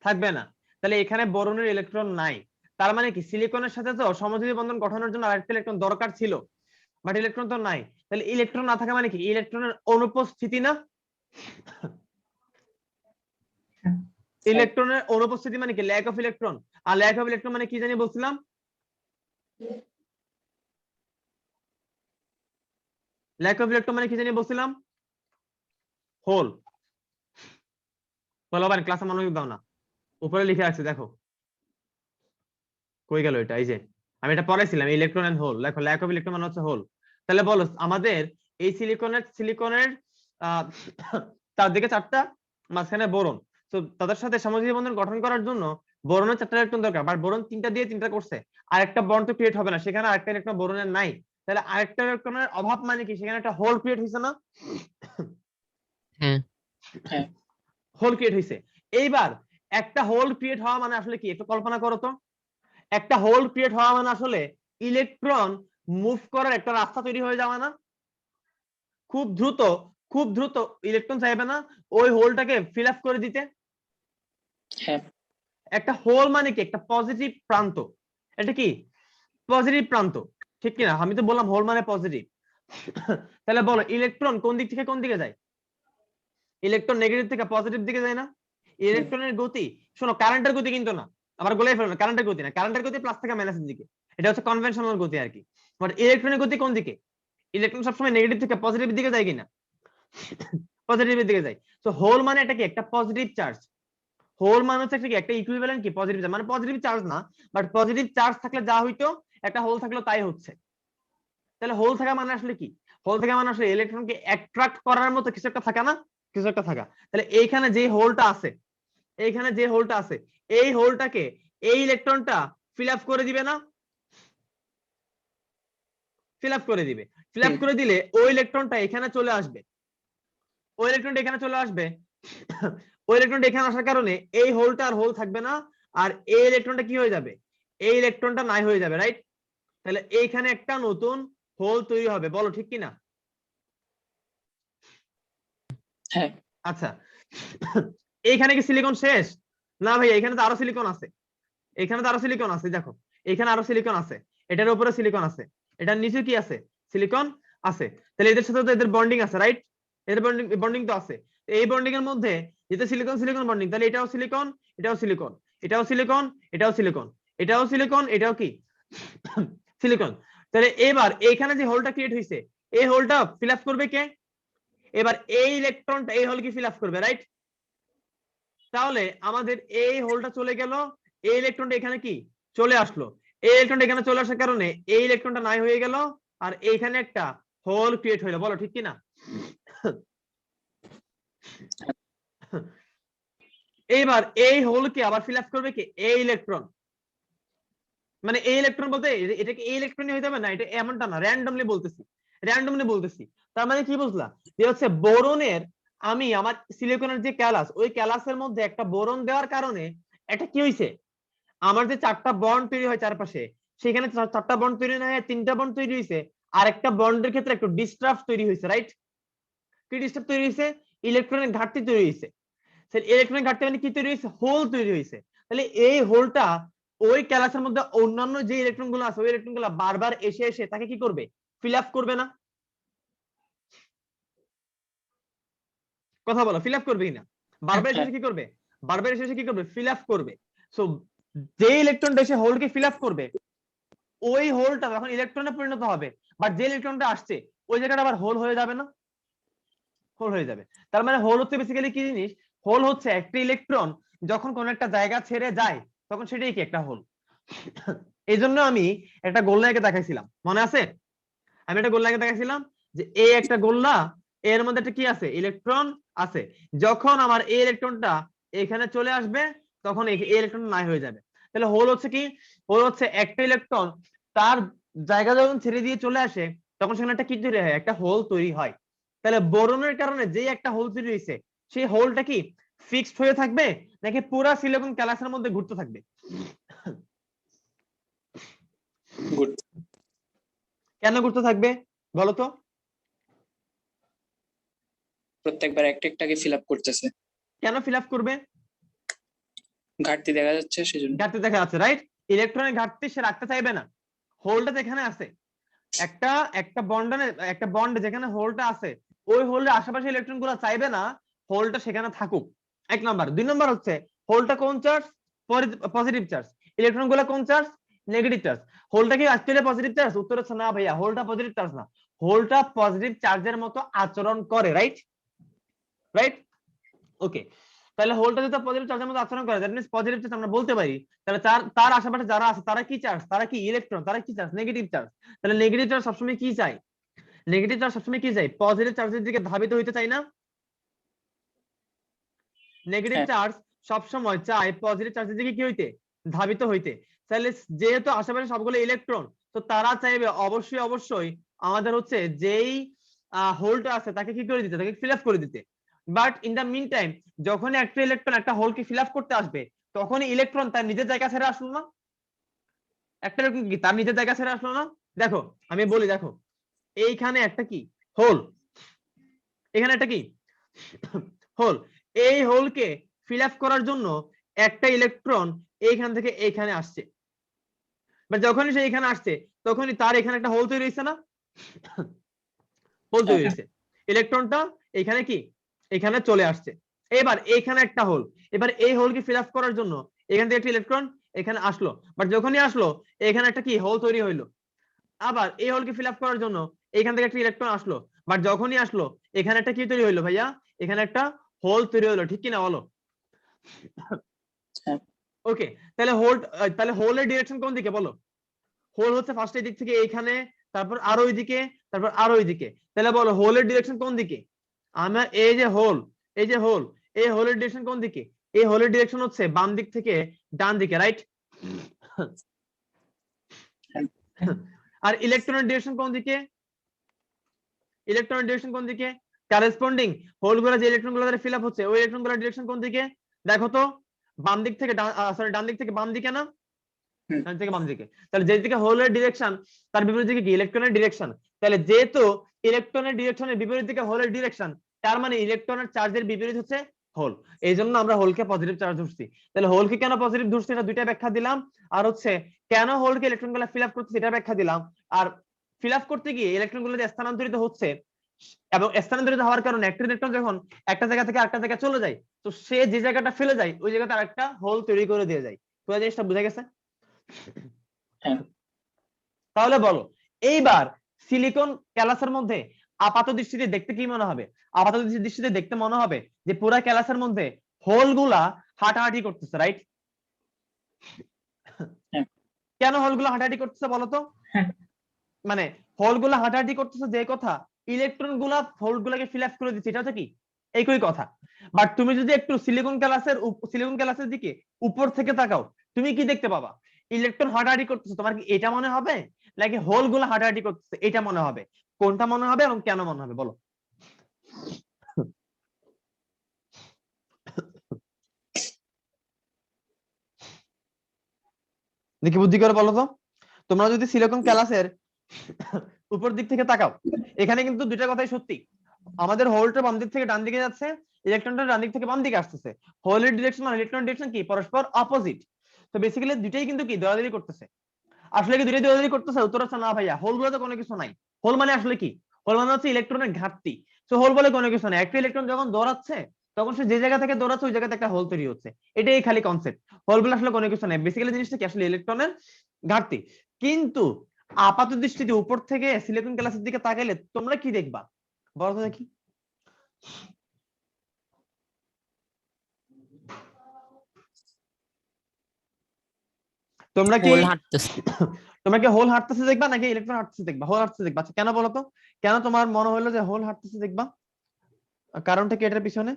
থাকবে না। তাহলে এখানে বোরনের ইলেকট্রন নাই, তার মানে কি সিলিকনের সাথে তো সমযোজী বন্ধন গঠনের জন্য আরেকটা ইলেকট্রন দরকার ছিল, বাট ইলেকট্রন তো নাই। তাহলে ইলেকট্রন না থাকা মানে কি ইলেকট্রনের অনুপস্থিতি না? ইলেকট্রনের অনুপস্থিতি মানে কি ল্যাক অফ ইলেকট্রন। আর ল্যাক অফ ইলেকট্রন মানে কি জানি বলছিলাম? ল্যাক অফ ইলেকট্রন মানে কি জানি বলছিলাম? হোল। বলো ভাই ক্লাসে মনোযোগ দাও না, উপরে লিখে আছে দেখো, কই গেল এটা? এই যে আমি এটা পড়াইছিলাম, ইলেকট্রন এন্ড হোল। দেখো ল্যাক অফ ইলেকট্রন মানে হচ্ছে হোল। তাহলে বলো আমাদের এই সিলিকনের চারদিকে 4টা, মাঝখানে বোরন, তো তাদের সাথে সমযোজী বন্ধন গঠন করার জন্য বোরনের 4টা ইলেকট্রন দরকার, বাট বোরন 3টা দিয়ে 3টা করছে, আরেকটা বন্ড তো ক্রিয়েট হবে না, সেখানে আরেকটা ইলেকট্রন বোরনের নাই। তাহলে আরেকটা ইলেকট্রনের অভাব মানে কি সেখানে একটা হোল ক্রিয়েট হইছে না? হ্যাঁ। হোল ক্রিয়েট হইছে। এইবার একটা হোল ক্রিয়েট হওয়া মানে আসলে কি একটু কল্পনা করো তো, একটা হোল ক্রিয়েট হওয়া মানে আসলে ইলেকট্রন মুভ করার একটা রাস্তা তৈরি হয়ে যাওয়া না? খুব দ্রুত, খুব দ্রুত ইলেকট্রন চাইবে না ওই হোলটাকে ফিল আপ করে দিতে? হ্যাঁ। একটা হোল মানে কি একটা পজিটিভ প্রান্ত, এটা কি পজিটিভ প্রান্ত, ঠিক কিনা? আমি তো বললাম হোল মানে পজিটিভ। তাহলে বলো ইলেকট্রন কোন দিক থেকে কোন দিকে যায়? ইলেকট্রন নেগেটিভ থেকে পজিটিভ দিকে যায় না? ইলেকট্রনের গতি, শোনো কারেন্টের গতি কিন্তু না, আবার গোলাই ফেলো না, কারেন্টের গতি না, কারেন্টের গতি প্লাস থেকে মাইনাসের দিকে, এটা হচ্ছে কনভেনশনাল গতি আর কি। বাট ইলেকট্রনের গতি কোন দিকে? ইলেকট্রন সবসময় নেগেটিভ থেকে পজিটিভের দিকে যায় কিনা? পজিটিভের দিকে যায়। সো হোল মানে এটা কি? একটা পজিটিভ চার্জ। হোল মানে হচ্ছে কি একটা ইকুইভ্যালেন্ট কি পজিটিভ চার্জ, মানে পজিটিভ চার্জ না, বাট পজিটিভ চার্জ থাকলে যা হইতো একটা হোল থাকলে তাই হচ্ছে। তাহলে হোল থাকা মানে আসলে কি? হোল থাকা মানে আসলে ইলেকট্রনকে অ্যাট্রাক্ট করার মতো কিছু একটা থাকা না, কিছু একটা থাকা। তাহলে এইখানে যে হোলটা আছে, এইখানে যে হোলটা আছে, এই হোলটাকে এই ইলেকট্রনটা ফিল আপ করে দিবে না? ফিল আপ করে দিবে। ফিল আপ করে দিলে ওই ইলেকট্রনটা এখানে চলে আসবে, ওই ইলেকট্রনটা এখানে চলে আসবে। ওই ইলেকট্রনটা এখানে আসার কারণে এই হোলটা আর হোল থাকবে না, আর এই ইলেকট্রনটা কি হয়ে যাবে? এই ইলেকট্রনটা নাই হয়ে যাবে, রাইট? তাহলে এইখানে একটা নতুন হোল তৈরি হবে, বলো ঠিক কি না? হ্যাঁ। আচ্ছা, এইখানে কি সিলিকন শেষ? না ভাই, এখানে তো আরো সিলিকন আছে, এখানে তো আরো সিলিকন আছে, দেখো এখানে আরো সিলিকন আছে, এটার উপরে সিলিকন আছে, এটার নিচে কি আছে? সিলিকন আছে। তাহলে এদের সাথে তো এদের বন্ডিং আছে, রাইট? এদের বন্ডিং তো আছে। এই বন্ডিং এর মধ্যে যেটা সিলিকন সিলিকন বন্ডিং, তাহলে এটাও সিলিকন, এটাও সিলিকন, এটাও সিলিকন, এটাও সিলিকন, এটাও সিলিকন, এটাও কি সিলিকন। তাহলে এবার এইখানে যে হোলটা ক্রিয়েট হয়েছে, এই হোলটা ফিল আপ করবে কে? এবার এই ইলেকট্রনটা এই হোল কি ফিল আপ করবে, রাইট? তাহলে আমাদের এই হোলটা চলে গেল, এই ইলেকট্রনটা এখানে কি চলে আসলো, এই ইলেকট্রনটা এখানে চলে আসার কারণে এই ইলেকট্রনটা নাই হয়ে গেল, আর এইখানে একটা হোল ক্রিয়েট হইলো, বলো ঠিক কি না? এইবার এই হোলকে আবার ফিল আপ করবে কি? এই ইলেকট্রন। মানে এই ইলেকট্রন বলতে এটা কি এই ইলেকট্রনই হইতে হবে না, এটা এমনটা না, র্যান্ডমলি বলতেছি, র্যান্ডমলি বলতেছি। তার মানে কি বুঝলা? যে হচ্ছে বোরনের, আমি আমার সিলিকনের যে ক্যালাস, ওই ক্যালাসের মধ্যে একটা বোরন দেওয়ার কারণে এটা কি হইছে, আমার যে চারটা বন্ড তৈরি হয় চারপাশে, সেখানে চারটা বন্ড তৈরি না হয় তিনটা বন্ড তৈরি হয়েছে, আর একটা বন্ডের ক্ষেত্রে একটু ডিস্টার্ব তৈরি হয়েছে, রাইট? কি ডিস্টার্ব তৈরি হয়েছে? ইলেকট্রনের ঘাটতি তৈরি হয়েছে। ইলেকট্রনের ঘাটতি মানে কি তৈরি হয়েছে? হোল তৈরি হয়েছে। তাহলে এই হোলটা ওই ক্যালাসের মধ্যে অন্যান্য যে ইলেকট্রন গুলো আছে, ওই ইলেকট্রন গুলো বারবার এসে এসে তাকে কি করবে? ফিল আপ করবে না? কথা বলো, ফিল আপ করবে কিনা? বারবার এসে কি করবে? বারবার এসে কি করবে? ফিল আপ করবে। সো যে ইলেকট্রনটা এসে হোলকে ফিল আপ করবে, ওই হোলটা যখন ইলেকট্রনে পরিণত হবে, বাট যে ইলেকট্রনটা আসছে ওই জায়গাটা আবার হোল হয়ে যাবে না? হোল হয়ে যাবে। তার মানে হোল হচ্ছে বেসিক্যালি কি জিনিস? হোল হচ্ছে একটা ইলেকট্রন যখন কোন একটা জায়গা ছেড়ে যায়, তখন সেটাই কি একটা হোল। এই জন্য আমি একটা গোল্লা এঁকে দেখাইছিলাম, মনে আছে? আমি একটা গোল্লা এঁকে দেখাইছিলাম যে এই একটা গোল্লা, এর মধ্যে একটা কি আছে? ইলেকট্রন আছে। যখন আমার এই ইলেকট্রনটা এখানে চলে আসবে, তখন এই ইলেকট্রন নাই হয়ে যাবে। তাহলে হোল হচ্ছে কি? হোল হচ্ছে একটা ইলেকট্রন তার জায়গা যখন ছেড়ে দিয়ে চলে আসে, তখন সেখানে একটা কি তৈরি হয়? একটা হোল তৈরি হয়। তাহলে বোরনের কারণে যে একটা হোল তৈরি হয়েছে, সেই হোলটা কি ফিক্সড হয়ে থাকবে, নাকি পুরা সিলিকন ক্যালাসের মধ্যে ঘুরতে থাকবে? কেন ঘুরতে থাকবে বলো তো? প্রত্যেকবার একটা একটাকে ফিল আপ করতেছে, কেন ফিল আপ করবে? ঘাটতি দেখা যাচ্ছে সেজন্য। ঘাটতি দেখা যাচ্ছে, রাইট? ইলেকট্রনের ঘাটতি সে রাখতে চাইবে না। হোলটা যেখানে আছে, একটা একটা বন্ডনে একটা বন্ড যেখানে হোলটা আছে, ওই হোলের আশেপাশে ইলেকট্রন গুলো চাইবে না হোলটা সেখানে থাকুক। এক নাম্বার। দুই নাম্বার হচ্ছে হোলটা কোন চার্জ? Positive charge. ইলেকট্রন গুলো কোন চার্জ? Negative charge. হোলটা কি অ্যাকচুয়ালি পজিটিভ চার্জ? উত্তর হচ্ছে না ভাইয়া, হোলটা পজিটিভ চার্জ না। হোলটা পজিটিভ চার্জের মতো আচরণ করে, রাইট? রাইট, ওকে। তাহলে হোলটা যদি পজিটিভ চার্জের মতো আচরণ করে, দ্যাট মিন্স পজিটিভ চার্জ আমরা বলতে পারি। তাহলে তার তার আশেপাশে যারা আছে তারা কি চার্জ? তারা কি ইলেকট্রন, তারা কি চার্জ? Negative charge. তাহলে নেগেটিভ চার্জ সবসময় কি চাই? নেগেটিভ চার্জ সবসময় কি চাই? পজিটিভ চার্জের দিকে ধাবিত হইতে চাই না? নেগেটিভ চার্জ সবসময় চায় পজিটিভ চার্জের দিকে কি হইতে? ধাবিত হইতে। তাহলে যেহেতু আশেপাশে সবগুলো ইলেকট্রন, তো তারা চাইবে অবশ্যই অবশ্যই আমাদের হচ্ছে যেই হোলটা আছে তাকে কি করে দিতে? তাকে ফিল আপ করে দিতে। But in the meantime, যখন একটা ইলেকট্রন একটা হোলকে ফিল আপ করতে আসবে, তখনই ইলেকট্রন তার নিজের জায়গা ছেড়ে আসলো না? একটা ইলেকট্রন কি তার নিজের জায়গা ছেড়ে আসলো না? দেখো আমি বলি, দেখো এইখানে একটা কি হোল, এখানে একটা কি হোল। এই হোলকে ফিল আপ করার জন্য একটা ইলেকট্রন এইখান থেকে এইখানে আসছে, যখনই সে এখানে আসছে তখনই তার এখানে একটা হোল তৈরি হয়েছে না? হোল তৈরি হয়েছে। ইলেকট্রনটা এখানে কি এখানে চলে আসছে। এবার এইখানে একটা হোল, এবার এই হোলকে ফিল আপ করার জন্য এখান থেকে একটা ইলেকট্রন এখানে আসলো, বাট যখনই আসলো এখানে একটা কি হোল তৈরি হইলো। আবার এই হোলকে ফিল আপ করার জন্য এখান থেকে একটা ইলেকট্রন আসলো, বাট যখনই আসলো এখানে একটা কি তৈরি হইলো ভাইয়া, এখানে একটা হোল তৈরি হলো, ঠিক কিনা বলো? হ্যাঁ। ওকে, তাহলে হোলের ডিরেকশন কোন দিকে বলো? হোল হচ্ছে ফার্স্ট এই দিক থেকে এইখানে, তারপর আরো ওইদিকে, তারপর আরো ওইদিকে। তাহলে বলো হোলের ডিরেকশন কোন দিকে? আমরা এই যে হোল, এই যে হোল, এই হোলের ডিরেকশন কোন দিকে? এই হোলের ডিরেকশন হচ্ছে বাম দিক থেকে ডান দিকে, রাইট? আর ইলেকট্রনের ডিরেকশন কোন দিকে? ইলেকট্রনের ডিরেকশন কোন দিকে? করেসপন্ডিং হোলগুলো যে ইলেকট্রনগুলো দ্বারা ফিল আপ হচ্ছে ওই ইলেকট্রনগুলোর ডিরেকশন কোন দিকে? দেখো তো, বাম দিক থেকে সরি ডান দিক থেকে বাম দিকে না? হুম। ডান থেকে বাম দিকে। তাহলে যেদিকে হোলের ডিরেকশন তার বিপরীত দিকে কি ইলেকট্রনের ডিরেকশন। তাহলে যেহেতু ইলেকট্রনের ডিরেকশনের বিপরীত দিকে হোলের ডিরেকশন, তার মানে ইলেকট্রনের চার্জের বিপরীত হচ্ছে হোল। এই জন্য আমরা হোলকে পজিটিভ চার্জ ধরছি। তাহলে হোলকে কেন পজিটিভ ধরছি এটা দুইটা ব্যাখ্যা দিলাম, আর হচ্ছে কেন হোলকে ইলেকট্রনগুলো ফিল আপ করছে এটা ব্যাখ্যা দিলাম। আর ফিল আপ করতে গিয়ে ইলেকট্রনগুলো যে স্থানান্তরিত হচ্ছে, এবং স্থানান্তরিত হওয়ার কারণে একটা ইলেকট্রন যখন একটা জায়গা থেকে আরেকটা জায়গায় চলে যায়, তো সে যে জায়গাটা ফেলে যায় ওই জায়গাতে আরেকটা হোল তৈরি করে দিয়ে যায়। পুরো জিনিসটা বুঝা গেছে? হ্যাঁ। তাহলে বলো এইবার সিলিকন ক্যালাসের মধ্যে আপাত দৃষ্টিতে দেখতে কি মনে হবে? আপাত দৃষ্টিতে দেখতে মনে হবে যে পুরা ক্যালাসের মধ্যে হোলগুলা হাঁটাহাঁটি করতেছে, রাইট? হ্যাঁ। কেন হোলগুলো হাঁটাহাঁটি করতেছে বলো তো? হ্যাঁ। মানে হোলগুলা হাঁটাহাঁটি করতেছে যে কথা, ইলেকট্রন গুলা হোলগুলাকে ফিল আপ করে দিচ্ছে, এটা হচ্ছে কি একই কথা। বাট তুমি যদি একটু সিলিকন ক্যালাসের দিকে উপর থেকে তাকাও, তুমি কি দেখতে পাবা? ইলেকট্রন হাঁটাহাঁটি করতেছে, তোমার কি এটা মনে হবে নাকি হোলগুলো হাঁটাহাঁটি করতেছে এটা মনে হবে? কোনটা মনে হবে এবং কেন মনে হবে বলো? দেখি বুদ্ধি করে বলো তো। তোমরা যদি সিলিকন ক্যালাসের উপর দিক থেকে তাকাও, এখানে কিন্তু দুইটা কথাই সত্যি। আমাদের হোলটা বাম দিক থেকে ডান দিকে যাচ্ছে, ইলেকট্রনটা ডান দিক থেকে বাম দিকে আসতেছে। হোলের ডিরেকশন আর ইলেকট্রনের ডিরেকশন কি পরস্পর অপোজিট। তো বেসিক্যালি দুইটাই কিন্তু কি দৌড়াদৌড়ি করতেছে। আসলে কি দুইটাই দৌড়াদৌড়ি করতেছে? উত্তর হচ্ছে না ভাইয়া, হোল বলে তো কোনো কিছু নাই। হোল মানে আসলে কি? হোল মানে হচ্ছে ইলেকট্রনের ঘাটতি। তো হোল বলে কোনো কিছু নাই, একটা ইলেকট্রন যখন দৌড়াচ্ছে তখন সে যে জায়গা থেকে দৌড়াচ্ছে ওই জায়গাতে একটা হোল তৈরি হচ্ছে, এটাই খালি কনসেপ্ট। হোল বলে আসলে কোনো কিছু নাই, বেসিক্যালি জিনিসটা কি আসলে ইলেকট্রনের ঘাটতি। কিন্তু আপাত দৃষ্টিতে উপর থেকে সিলিকন গ্লাসের দিকে তাকালে তোমরা কি দেখবা বলো তো দেখি? তোমরা কি হোল হাঁটতেছে। তোমরা কি হোল হাঁটতেছে দেখবা নাকি ইলেকট্রন হাঁটতেছে দেখবা? হোল হাঁটতেছে দেখবা। আচ্ছা কেন বলো তো, কেন তোমার মনে হলো যে হোল হাঁটতেছে দেখবা? কারণটা কি এটার পিছনে?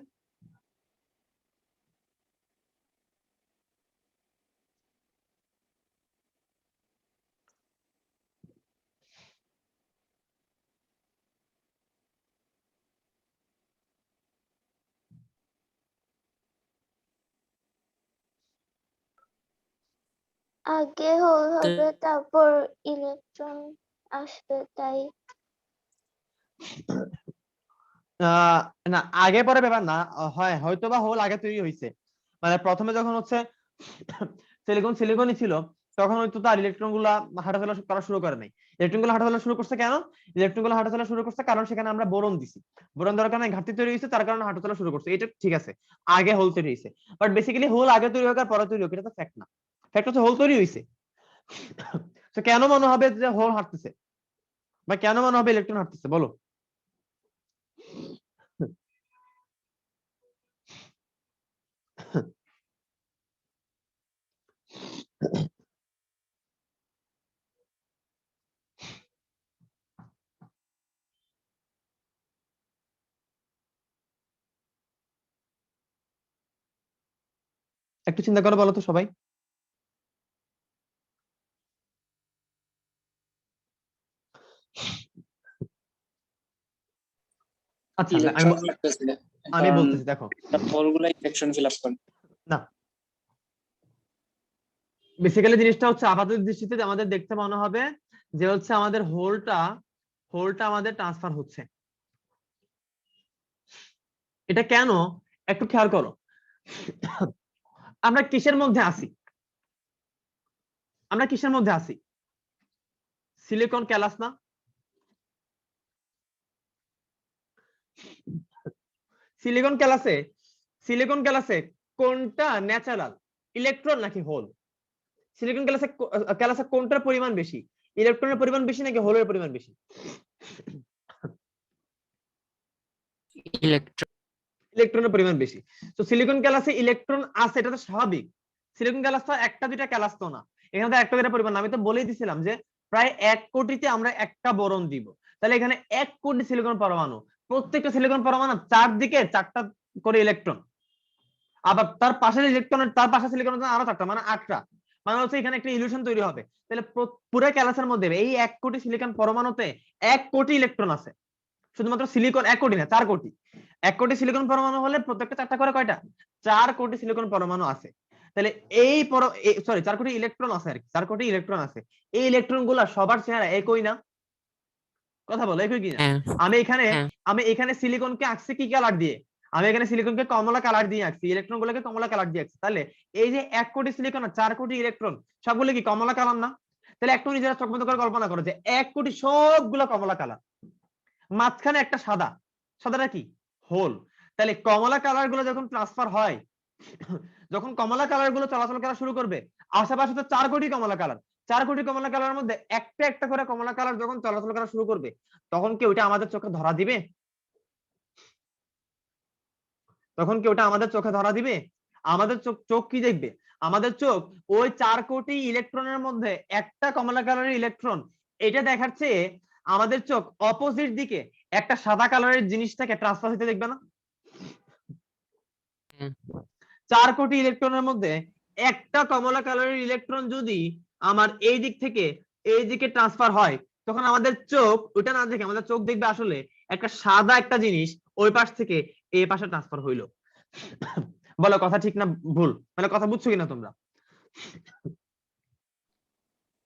আগে হোল হবে তারপর ইলেকট্রন আসবে তাই। না আগে পরে ব্যাপার না, হয় হয়তো বা হোল আগে তৈরি হয়েছে। মানে প্রথমে যখন হচ্ছে সিলিকনই ছিল তখন হয়তো তার ইলেকট্রন গুলা হাঁটাচলা করা শুরু করে নাই। ইলেকট্রন গুলো হাঁটাচলা শুরু করছে কেন? ইলেকট্রন গুলো হাঁটাচলা শুরু করছে কারণ সেখানে আমরা বোরন দিছি, বোরন দেওয়ার কারণে ঘাটতি তৈরি হয়েছে, তার কারণে হাঁটাচলা শুরু করছে, এটা ঠিক আছে। আগে হোল তৈরি হয়েছে, বাট বেসিক্যালি হোল আগে তৈরি হোক আর পরে তৈরি হোক এটা তো ফ্যাক্ট না। ফ্যাক্ট হচ্ছে হোল তৈরি হয়েছে। তো কেন মনে হবে যে হোল হাঁটতেছে বা কেন মনে হবে ইলেকট্রন হাঁটতেছে বলো? একটু চিন্তা করে বলো তো সবাই। আচ্ছা ইলেকট্রন হাঁটতেছে আমি কারণ বলতেছি দেখো। হোলগুলা ইলেকট্রন ফিল আপ করে। না, বেসিক্যালি জিনিসটা হচ্ছে আপাত দৃষ্টিতে আমাদের দেখতে মনে হবে যে হচ্ছে আমাদের হোলটা আমাদের ট্রান্সফার হচ্ছে। এটা কেন একটু খেয়াল করো। আমরা কিসের মধ্যে আছি? আমরা কিসের মধ্যে আছি? সিলিকন ক্যালাস না? সিলিকন ক্যালাসে কোনটা ন্যাচারাল, ইলেকট্রন নাকি হোল? সিলিকন ক্যালাসে কোনটার পরিমাণ বেশি, ইলেকট্রনের পরিমাণ বেশি নাকি হোলের পরিমাণ বেশি? ইলেকট্রন। ইলেকট্রনের পরিমাণ বেশি। তো সিলিকন ক্যালাসে ইলেকট্রন আছে, এটা তো স্বাভাবিক। সিলিকন ক্যালাস তো একটা দুইটা ক্যালাস তো না, এখানে তো একটা দুইটা পরিমাণ। আমি তো বলেই দিছিলাম যে প্রায় 1 কোটিতে আমরা একটা বোরন দিব, তাহলে এখানে 1 কোটি সিলিকন পরমাণু, প্রত্যেকটা সিলিকন পরমাণু চারদিকে 4টা করে ইলেকট্রন, আবার তার পাশে ইলেকট্রনের তার পাশে সিলিকন আরো 4টা, মানে 8টা। মানে হচ্ছে এখানে একটা ইলিউশন তৈরি হবে। তাহলে পুরো ক্যালাসের মধ্যে এই 1 কোটি সিলিকন পরমাণুতে 1 কোটি ইলেকট্রন আছে। শুধুমাত্র সিলিকন 1 কোটি না, 4 কোটি। 1 কোটি সিলিকন পরমাণু হলে প্রত্যেকটা 4টা করে কয়টা? 4 কোটি সিলিকন পরমাণু আছে। তাহলে এই 4 কোটি ইলেকট্রন আছে আর কি, 4 কোটি ইলেকট্রন আছে। এই ইলেকট্রন গুলা সবার চেহারা একই না? কথা বলো, একই কিনা? হ্যাঁ হ্যাঁ আমি এখানে সিলিকনকে আঁকছি কি কালার দিয়ে? আমি এখানে সিলিকনকে কমলা কালার দিয়ে আঁকছি, ইলেকট্রন গুলোকে কমলা কালার দিয়ে আঁকছি। তাহলে এই যে 1 কোটি সিলিকন আর 4 কোটি ইলেকট্রন সবগুলো কি কমলা কালার না? তাহলে একটু নিজেরা চোখ বন্ধ করে কল্পনা করো যে 1 কোটি সবগুলো কমলা কালার, মাঝখানে একটা সাদা, সাদাটা কি? হোল। তাহলে কমলা কালার গুলো যখন ট্রান্সফার হয়, যখন কমলা কালার গুলো চলাচল করা শুরু করবে, আশেপাশে তো 4 কোটি কমলা কালার, 4 কোটি কমলা কালারের মধ্যে একটা একটা করে কমলা কালার যখন চলাচল করা শুরু করবে, তখন কি ওটা আমাদের চোখে ধরা দিবে? তখন কি ওটা আমাদের চোখে ধরা দিবে? আমাদের চোখ কি দেখবে? আমাদের চোখ ওই 4 কোটি ইলেকট্রনের মধ্যে একটা কমলা কালারের ইলেকট্রন, এটা দেখার চেয়ে আমাদের চোখ অপোজিট দিকে একটা সাদা কালারের জিনিসটাকে ট্রান্সফার হতে দেখবে না? 4 কোটি ইলেকট্রনের মধ্যে একটা কমলা কালারের ইলেকট্রন যদি আমার এই দিক থেকে এই দিকে ট্রান্সফার হয়, তখন আমাদের চোখ ওটা না দেখে আমাদের চোখ দেখবে আসলে একটা সাদা একটা জিনিস ওই পাশ থেকে এই পাশে ট্রান্সফার হইলো। বলো কথা ঠিক না ভুল? মানে কথা বুঝছো কিনা তোমরা?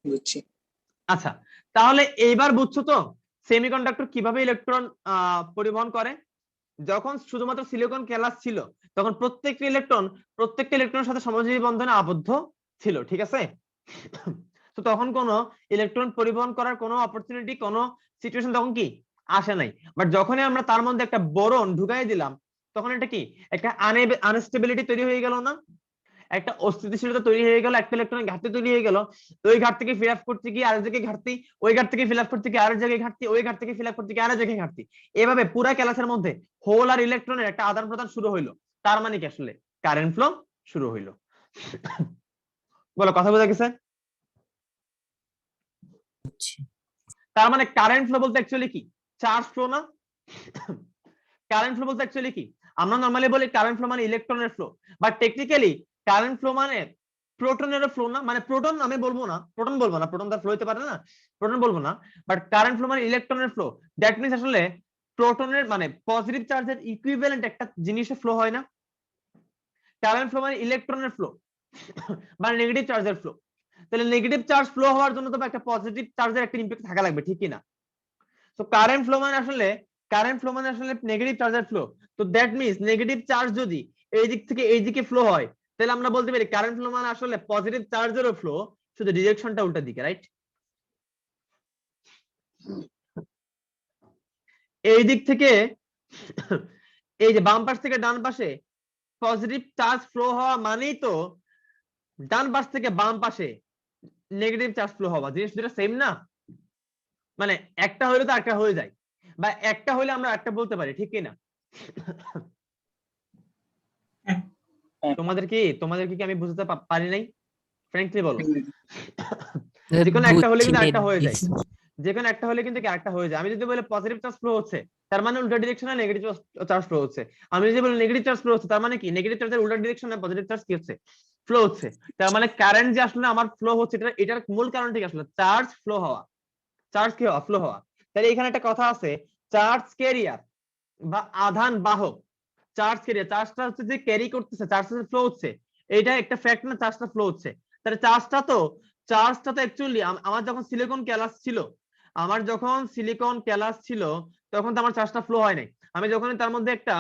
বুঝছি। আচ্ছা, তাহলে এইবার বুঝছো তো সেমিকন্ডাক্টর কিভাবে ইলেকট্রন পরিবহন করে? যখন শুধুমাত্র সিলিকন ক্যালাস ছিল, তখন প্রত্যেকটা ইলেকট্রনের সাথে সমযোজী বন্ধনে আবদ্ধ ছিল, ঠিক আছে? তো তখন কোনো ইলেকট্রন পরিবহন করার কোনো অপরচুনিটি, কোনো সিচুয়েশন তখন কি আসে নাই। বাট যখনই আমরা তার মধ্যে একটা বোরন ঢুকাই দিলাম, তখন এটা কি একটা আনস্টেবিলিটি তৈরি হয়ে গেল না? একটা অস্থিতিশীলতা তৈরি হয়ে গেল, একটা ইলেকট্রনের ঘাটতি তৈরি হয়ে গেল। ওই ঘাট থেকে ফিল আপ করতে গিয়ে আরেক জায়গায় ঘাটতি, ওই ঘাট থেকে ফিল আপ করতে গিয়ে আরেক জায়গায় ঘাটতি, ওই ঘাট থেকে ফিল আপ করতে গিয়ে আরেক জায়গায় ঘাটতি। এভাবে পুরো ক্যালাসের মধ্যে হোল আর ইলেকট্রনের একটা আদান প্রদান শুরু হইলো। তার মানে কি আসলে কারেন্ট ফ্লো শুরু হইলো। বলো কথা বোঝা গেছে? তার মানে কারেন্ট ফ্লো বলতে অ্যাকচুয়ালি কি? চার্জ ফ্লো না? কারেন্ট ফ্লো বলতে অ্যাকচুয়ালি কি? আমরা নরমালি বলি কারেন্ট ফ্লো মানে ইলেকট্রনের flow, but technically current flow মানে প্রোটনের ফ্লো না? মানে প্রোটন আমি বলবো না, প্রোটন তার ফ্লো হতে পারে না, প্রোটন বলবো না। বাট কারেন্ট ফ্লো মানে ইলেকট্রনের ফ্লো। দ্যাট মিন্স আসলে প্রোটনের মানে পজিটিভ চার্জের ইকুইভ্যালেন্ট একটা জিনিসের ফ্লো হয় না? কারেন্ট ফ্লো মানে ইলেকট্রনের ফ্লো মানে নেগেটিভ চার্জের ফ্লো। তাহলে নেগেটিভ চার্জ ফ্লো হওয়ার জন্য তো একটা পজিটিভ চার্জের একটা ইমপ্যাক্ট থাকা লাগবে, ঠিক কি না? তো কারেন্ট ফ্লো মানে আসলে নেগেটিভ চার্জের ফ্লো। তো দ্যাট মিন্স নেগেটিভ চার্জ যদি এই দিক থেকে এই দিকে ফ্লো হয়, তাহলে আমরা বলতে পারি কারেন্ট ফ্লো মানে আসলে পজিটিভ চার্জেরও ফ্লো, শুধু ডিরেকশনটা উল্টা দিকে, রাইট? এই দিক থেকে এই যে বাম পাশ থেকে ডান পাশে পজিটিভ চার্জ ফ্লো হওয়া মানেই তো ডান পাশ থেকে বাম পাশে নেগেটিভ চার্জ ফ্লো হওয়া। জিনিস দুটো সেম না? মানে একটা হইলে তো একটা হয়ে যায়, বা একটা হইলে আমরা একটা বলতে পারি, ঠিক কি না? তোমাদেরকে কি আমি বুঝতে পারি নাই? ফ্র্যাঙ্কলি বলো। যেকোনো একটা হলে কিন্তু একটা হয়ে যায়, যেকোনো একটা হলে কিন্তু একটা হয়ে যায়। আমি যদি বলি পজিটিভ চার্জ ফ্লো হচ্ছে, তার মানে উল্টা ডিরেকশনে নেগেটিভ চার্জ ফ্লো হচ্ছে। আমি যদি বলি নেগেটিভ চার্জ ফ্লো হচ্ছে, তার মানে কি নেগেটিভ চার্জের উল্টা ডিরেকশনে পজিটিভ চার্জ কি হচ্ছে? ফ্লো হচ্ছে। তার মানে কারেন্ট যে আসলে আমার ফ্লো হচ্ছে, এটার মূল কারণ ঠিক আসলে চার্জ ফ্লো হওয়া, চার্জ কি হওয়া? ফ্লো হওয়া। তাহলে এখানে একটা কথা আছে, চার্জ ক্যারিয়ার বা আধান বাহক। চার্জ ক্যারিয়ার, চার্জটা হচ্ছে যে ক্যারি করতেছে, চার্জটা ফ্লো হচ্ছে, এটা একটা ফ্যাক্ট না? চার্জটা ফ্লো হচ্ছে। তাহলে চার্জটা তো অ্যাকচুয়ালি আমার যখন সিলিকন ক্যালাস ছিল, তখন তো আমার চার্জটা ফ্লো হয় নাই। আমি যখন তার মধ্যে একটা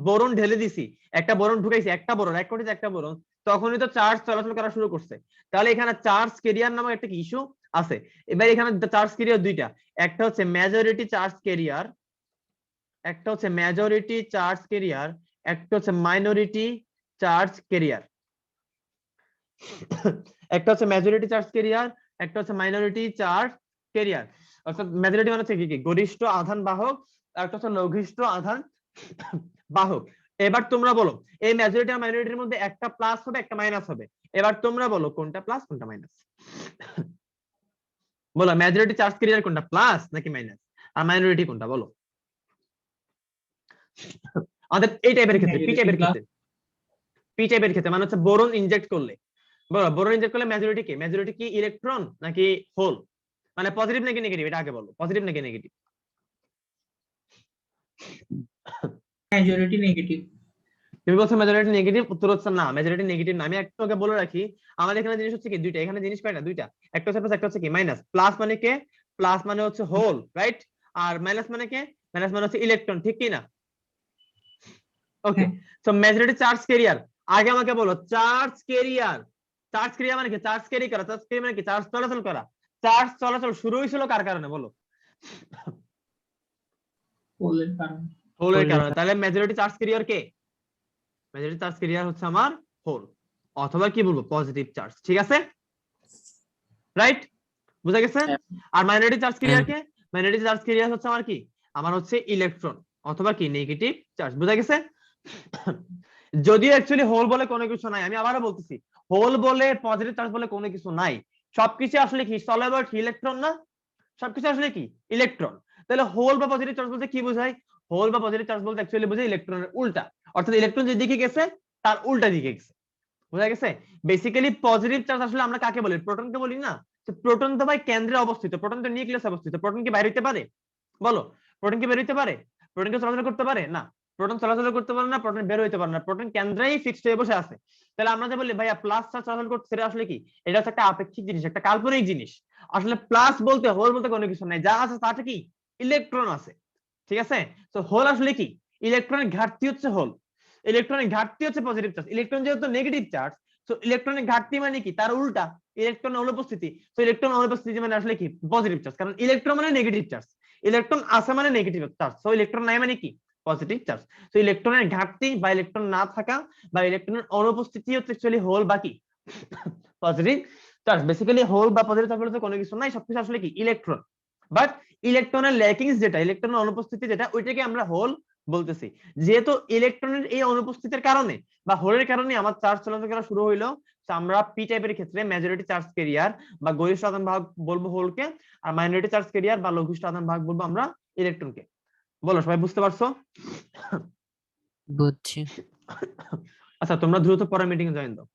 বোরন ঢেলে দিছি, একটা বোরন ঢুকাইছি, একটা বোরন, 1 কোটিতে একটা বোরন, তখনই তো চার্জ চলাচল করা শুরু করছে। তাহলে এখানে চার্জ ক্যারিয়ার নামক একটা ইস্যু আছে। এবার এখানে চার্জ ক্যারিয়ার দুইটা, একটা হচ্ছে মেজরিটি চার্জ ক্যারিয়ার, একটা হচ্ছে মাইনরিটি চার্জ ক্যারিয়ার। একটা হচ্ছে মেজরিটি চার্জ ক্যারিয়ার, একটা হচ্ছে মাইনরিটি চার্জ ক্যারিয়ার। অর্থাৎ মেজরিটি মানে হচ্ছে কি গরিষ্ঠ আধান বাহক, আর একটা হচ্ছে লঘিষ্ঠ আধান বাহক। এবার তোমরা বলো এই মেজরিটি আর মাইনরিটির মধ্যে একটা প্লাস হবে একটা মাইনাস হবে, এবার তোমরা বলো কোনটা প্লাস কোনটা মাইনাস। বলো মেজরিটি চার্জ ক্যারিয়ার কোনটা প্লাস নাকি মাইনাস, আর মাইনরিটি কোনটা বলো। আমাদের এই টাইপের ক্ষেত্রে পি টাইপের ক্ষেত্রে, পি টাইপের ক্ষেত্রে মানে হচ্ছে বোরন ইনজেক্ট করলে, বলো বোরন ইনজেক্ট করলে মেজরিটি কি, মেজরিটি কি ইলেকট্রন নাকি হোল, মানে পজিটিভ নাকি নেগেটিভ এটা আগে বলো, পজিটিভ নাকি নেগেটিভ। Majority negative. তুমি বলছো মেজরিটি নেগেটিভ, উত্তর হচ্ছে না মেজরিটি নেগেটিভ না। আমি একটু আগে বলে রাখি আমাদের এখানে জিনিস হচ্ছে কি দুইটা, এখানে জিনিস কয়টা দুইটা, একটা হচ্ছে প্লাস একটা হচ্ছে কি মাইনাস। প্লাস মানে কে, প্লাস মানে হচ্ছে হোল রাইট, আর মাইনাস মানে কে, মাইনাস মানে হচ্ছে ইলেকট্রন, ঠিক কি না? ওকে, সো মেজরিটি চার্জ ক্যারিয়ার, আগে আমাকে বলো চার্জ ক্যারিয়ার, চার্জ ক্যারিয়ার মানে কি, চার্জ ক্যারি করা, চার্জ ক্যারি মানে কি চার্জ চলাচল করা। চার্জ চলাচল শুরু হয়েছিল কার কারণে বলো, হোলের কারণে। হোলের কারণে। তাহলে মেজরিটি চার্জ ক্যারিয়ার কে, মেজরিটি চার্জ ক্যারিয়ার হচ্ছে আমার হোল, অথবা কি বলবো পজিটিভ চার্জ, ঠিক আছে রাইট, বুঝা গেছে? আর মাইনরিটি চার্জ ক্যারিয়ার কে, মাইনরিটি চার্জ ক্যারিয়ার হচ্ছে আমার কি, আমার হচ্ছে ইলেকট্রন অথবা কি নেগেটিভ চার্জ, বুঝা গেছে? যদিও অ্যাকচুয়ালি হোল বলে কোনো কিছু নাই, আমি আবারও বলতেছি হোল বলে পজিটিভ চার্জ বলে কোনো কিছু নাই, সবকিছু আসলে কি সলিউবল ইলেকট্রন না, সবকিছু আসলে কি ইলেকট্রন। তাহলে হোল বা পজিটিভ চার্জ বলতে কি বোঝায়, হোল বা পজিটিভ চার্জ বলতে অ্যাকচুয়ালি বোঝায় ইলেকট্রনের উল্টা, অর্থাৎ ইলেকট্রন যে দিকে গেছে তার উল্টা দিকে গেছে, বুঝা গেছে? বেসিক্যালি পজিটিভ চার্জ আসলে আমরা কাকে বলি, প্রোটনকে বলি না। প্রোটন তো ভাই কেন্দ্রে অবস্থিত, প্রোটন তো নিউক্লিয়াসে অবস্থিত, প্রোটন কি বাইরে হতে পারে বলো, প্রোটন কি বের হতে পারে, প্রোটন কি চলাচল করতে পারে না, প্রোটন চলাচল করতে পারে না, প্রোটন বের হইতে পারে না, প্রোটন কেন্দ্রেই ফিক্সড হয়ে বসে আছে। তাহলে আমরা যে বলি ভাইয়া প্লাস চার্জ চলাচল করতে, সেটা আসলে কি, এটা হচ্ছে একটা আপেক্ষিক জিনিস, একটা কাল্পনিক জিনিস। আসলে প্লাস বলতে হোল বলতে কোনো কিছু নাই, যা আছে তাতে কি ইলেকট্রন আছে, ঠিক আছে? তো হোল আসলে কি, ইলেকট্রনের ঘাটতি হচ্ছে হোল, ইলেকট্রনের ঘাটতি হচ্ছে পজিটিভ চার্জ। ইলেকট্রন যেহেতু নেগেটিভ চার্জ, তো ইলেকট্রনের ঘাটতি মানে কি তার উল্টা, ইলেকট্রনের অনুপস্থিতি। তো ইলেকট্রন অনুপস্থিতি মানে আসলে কি পজিটিভ চার্জ, কারণ ইলেকট্রন মানে নেগেটিভ চার্জ, ইলেকট্রন আছে মানে নেগেটিভ চার্জ, সো ইলেকট্রন নাই মানে কি পজিটিভ চার্জ। তো ইলেকট্রনের ঘাটতি বা ইলেকট্রন না থাকা বা ইলেকট্রনের অনুপস্থিতি হচ্ছে অ্যাকচুয়ালি হোল বা কি পজিটিভ চার্জ। বেসিক্যালি হোল বা পজিটিভ চার্জ বলতে কোনো কিছু নাই, সবকিছু আসলে কি ইলেকট্রন। বাট ইলেকট্রনের ল্যাকিংস যেটা, ইলেকট্রনের অনুপস্থিতি যেটা, ওইটাকে আমরা হোল বলতেছি। যেহেতু ইলেকট্রনের এই অনুপস্থিতির কারণে বা হোলের কারণে আমার চার্জ চলাচল করা শুরু হইলো, আমরা পি টাইপের ক্ষেত্রে মেজরিটি চার্জ ক্যারিয়ার বা গরিষ্ঠ আধান ভাগ বলবো হোলকে, আর মাইনরিটি চার্জ ক্যারিয়ার বা লঘিষ্ঠ আধান ভাগ বলবো আমরা ইলেকট্রনকে। বলো সবাই বুঝতে পারছো? বুঝছি। আচ্ছা তোমরা দ্রুত পরে মিটিং জয়েন দাও।